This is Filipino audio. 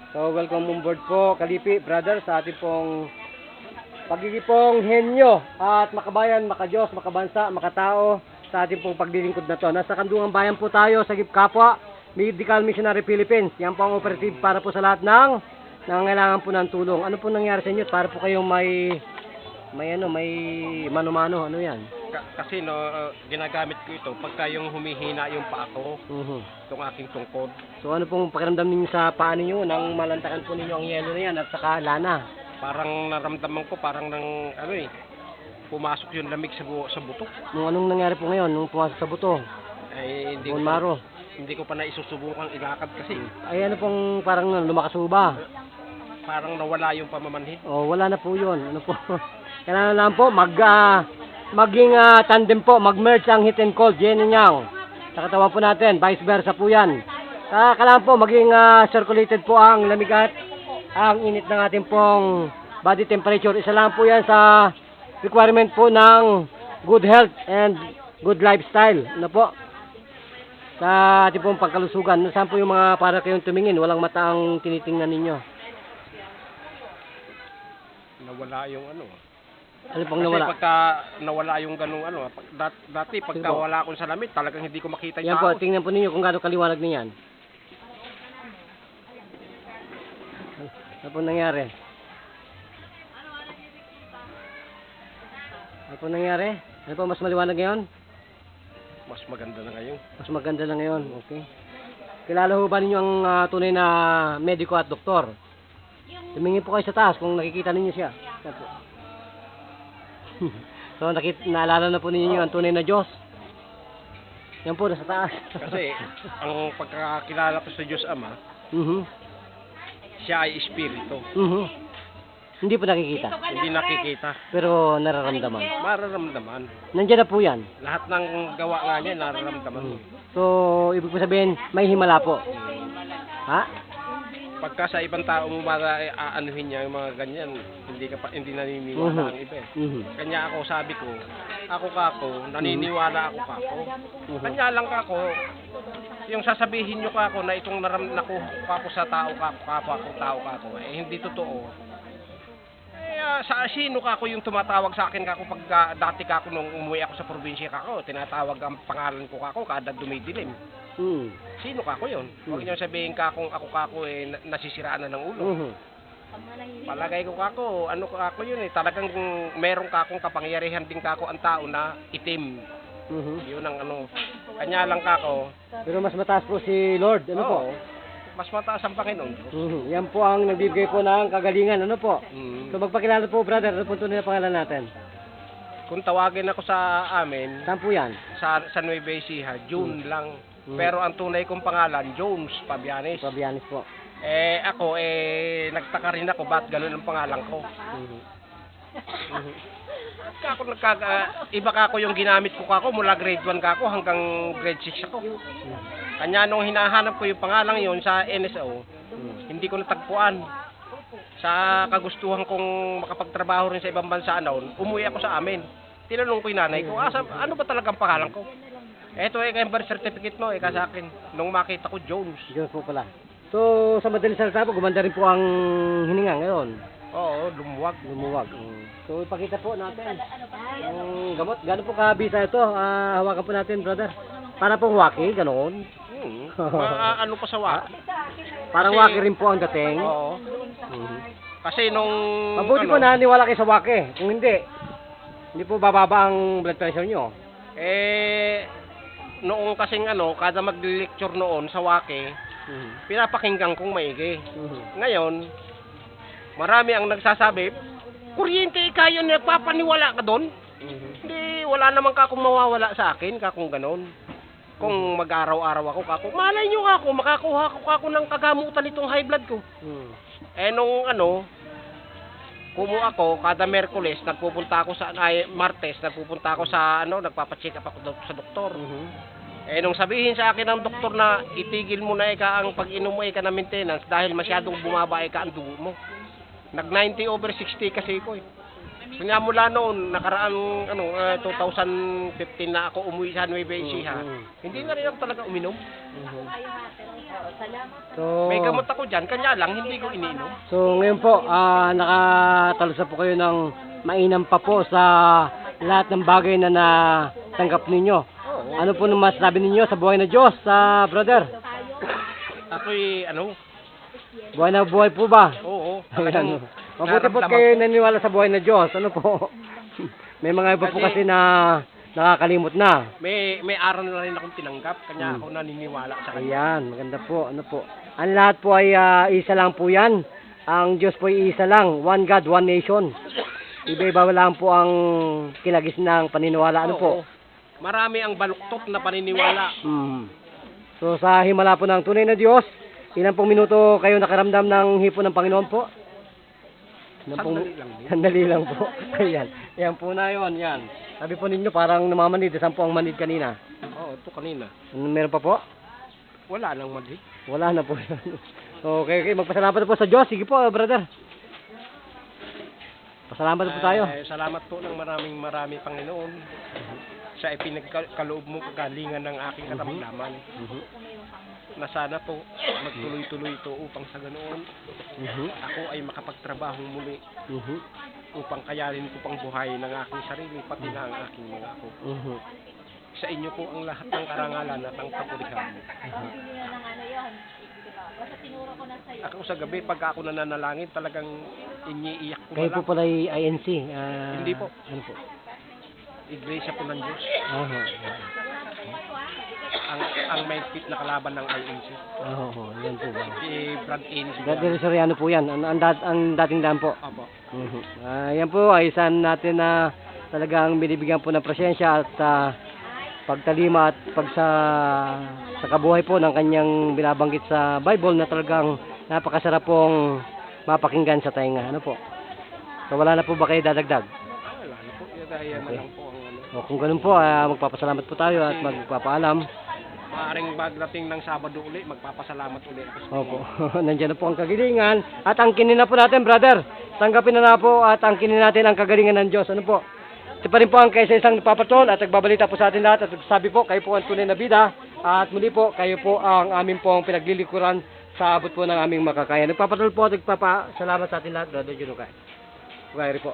So, welcome on board po, Kalipi, brother, sa ating pong pagiging pong henyo at makabayan, makadiyos, makabansa, makatao sa ating pong paglilingkod na to. Nasa Kandungan Bayan po tayo sa Kapwa Medical Missionary Philippines. Yan po ang operative para po sa lahat ng nangangailangan po ng tulong. Ano po nangyari sa inyo? Para po kayong may mano-mano, ano yan? Kasi ginagamit ko ito pagka yung humihina yung paa ko, itong aking tungkod. So ano pong pakiramdam ninyo sa paa ninyo nang malantakan po ninyo ang yelo na yan at saka lana? Parang naramdaman ko parang pumasok yung lamig sa buto. Nung anong nangyari po ngayon nung pumasok sa buto? Ay hindi ko pa naisusubukang ilakad kasi. Ay ano pong parang lumakas po ba? Parang nawala yung pamamanhid. Oh, wala na po yun. Ano po? Kailangan lang po maging tandem po, mag-merge ang heat and cold, yin and yang. Sa katawan po natin, vice versa po yan. Kailangan po maging circulated po ang lamig at ang init ng ating pong body temperature. Isa lang po yan sa requirement po ng good health and good lifestyle. Ano po? Sa ating pong pagkalusugan. Saan po yung mga para kayong tumingin? Walang mata ang tinitingnan ninyo. Nawala yung Ano pong Kasi nawala? pagka nawala yung ganung dati pagka Sige po. wala akong salamin, talagang hindi ko makita yung Yan po, tao. tingnan po ninyo kung gaano kaliwanag niyan. Ano po nangyari? Ano po nangyari? Ano po mas maliwanag ngayon? Mas maganda na ngayon. Mas maganda na ngayon, okay. Kilala ho ba ninyo ang tunay na mediko at doktor? Tumingin po kayo sa taas kung nakikita ninyo siya. Yan po. So naalala na po ninyo ang tunay na Diyos. Yan po, nasa taas. Kasi ang pagkakakilala ko sa Diyos Ama, siya ay espiritu. Hindi po nakikita, Hindi nakikita. pero nararamdaman. Mararamdaman. Nandiyan na po yan. Lahat ng gawa nga niya, nararamdaman mo. So, ibig po sabihin, may himala po. Ha? Pagka sa ibang tao mo aanuhin niya yung mga ganyan, hindi naniniwala ang iba eh. Kanya ako, sabi ko, naniniwala ako kako. Kanya lang kako, yung sasabihin nyo kako na itong nakuha ko kako sa tao kako, hindi totoo. Sa sino kako yung tumatawag sa akin kako pag dati kako nung umuwi ako sa probinsya kako, tinatawag ang pangalan ko kako kada dumidilim. Sino kako yun? Huwag niyo sabihin kakong ako kako nasisiraan na ng ulo. Palagay ko kako, ano kako yun talagang merong kakong kapangyarihan din kako ang tao na itim. Yun ang kanya lang kako. Pero mas mataas po si Lord, ano po? Mas mataas ang Panginoon. Yan po ang nagbibigay po ng kagalingan, ano po? So magpakilala po, brother, ano po tunay na pangalan natin? Kung tawagin ako sa amin, Saan po yan? sa Nueva Ecija, June lang. Pero ang tunay kong pangalan, Jones Pabianes. Pabianis po. Ako, nagtaka rin ako, ba't ganun ang pangalan ko? Iba kako yung ginamit ko kako, mula grade 1 kako hanggang grade 6 ako. Kanya nung hinahanap ko yung pangalan yon sa NSO, hindi ko natagpuan. Sa kagustuhan kong makapagtrabaho rin sa ibang bansa noon, umuwi ako sa amin. Tinanong ko yung nanay ko, ano ba talagang pangalan ko? Eto kayong birth certificate mo, sa akin. Nung makita ko, Jones. Jones po pala. So, sa madaling salita po, gumanda rin po ang hininga ngayon. Oo, lumuwag. So, ipakita po natin ang gamot. Gano'n po kabisa ito? Hawakan po natin, brother. Para pong waki, ganoon. Ano pa sa waki? Parang Kasi, waki rin po ang dating. Oo. Kasi nung... Mabuti po naniwala kayo sa waki. Kung hindi po bababa ang blood pressure nyo. Noong kasing kada mag-lecture noon sa waki, pinapakinggan kong maigi. Ngayon, marami ang nagsasabi, kuryente kayo nagpapaniwala ka doon? Hindi, wala naman kakong mawawala sa akin, kakong ganon. Kung mag-araw-araw ako, kako, malay nyo kako, makakuha ko kako ng kagamutan itong high blood ko. Nung kumu ako, kada Merkules, nagpupunta ako sa, Martes, nagpupunta ako sa, nagpapacheck up ako sa doktor. Nung sabihin sa akin ng doktor na itigil mo na ang pag-inom mo na maintenance dahil masyadong bumaba ang dugo mo. Nag 90/60 kasi ko Kanya mula noon, nakaraang 2015 na ako umuwi sa Nueva Ecija, hindi na rin ako talaga uminom. So, May gamot ako dyan, kanya lang, hindi ko iniinom. so ngayon po, nakatalusa po kayo ng mainam pa po sa lahat ng bagay na natanggap ninyo. Oo. Ano po nung masasabi ninyo sa buhay na Diyos, brother? Ako'y, Buhay na buhay po ba? oo. Ayan. Mabuti po naramdaman kayo ko. naniniwala sa buhay na Diyos. Ano po? May mga iba po kasi na nakakalimot na. May aral na rin akong tinanggap, kanya ako naniniwala sa kanya. Ayan, maganda po. Ano po? Ang lahat po ay isa lang po yan. Ang Diyos po ay isa lang. One God, one nation. Iba-iba lang po ang kilagis ng paniniwala. Ano po? Oo. Marami ang baluktot na paniniwala. So sa himala po ng tunay na Diyos, ilang pong minuto kayo nakaramdam ng hipon ng Panginoon po? Sandali lang din. Sandali lang po. Ayan. Yan po na yun. Yan. Sabi po ninyo parang namamanid. Saan po ang manid kanina? Oo, ito kanina. Meron pa po? Wala nang mali. Wala na po. Okay. Magpasalamat na po sa Diyos. Sige po, brother. Pasalamat na po tayo. Salamat po ng marami Panginoon. Sa ipinagkaloob mo kagalingan ng aking karamdaman. Na sana po magtuloy-tuloy ito upang sa ganoon ako ay makapagtrabaho muli upang kayanin ko pang buhayin ng aking sarili pati na ang aking mga apo. Sa inyo po ang lahat ng karangalan at ang kapurihan. Ako sa gabi pag ako nananalangin talagang iniiyak ko Kayo na po lang. pala ay INC. Hindi po. Ano po? Iglesia po ng Diyos. Ang main pit na kalaban ng INC. Yan po ba? Si Brad Ennis. Brother Soriano po yan. Ang dating daan po. Opo. Yan po ay isang natin na talagang binibigyan po ng presensya at pagtalima at sa kabuhay po ng kanyang binabanggit sa Bible na talagang napakasarap pong mapakinggan sa tainga. Ano po? So wala na po ba kayo dadagdag? Wala na po. Yan na lang po ang O kung ganun po, magpapasalamat po tayo at magpapaalam. Maaring pagdating ng Sabado uli, magpapasalamat uli ako sa Opo, nandiyan na po ang kagalingan. At ang kinin na po natin, brother. Tanggapin na po at ang kinin natin ang kagalingan ng Diyos. Ano po? Ito pa rin po ang kaysa isang papatol at nagbabalita po sa atin lahat. At sabi po, kayo po ang tunay na bida. At muli po, kayo po ang aming pong pinaglilikuran sa abot po ng aming makakaya. Nagpapatol po at nagpapasalamat sa atin lahat, brother Junukay. Ugayri po.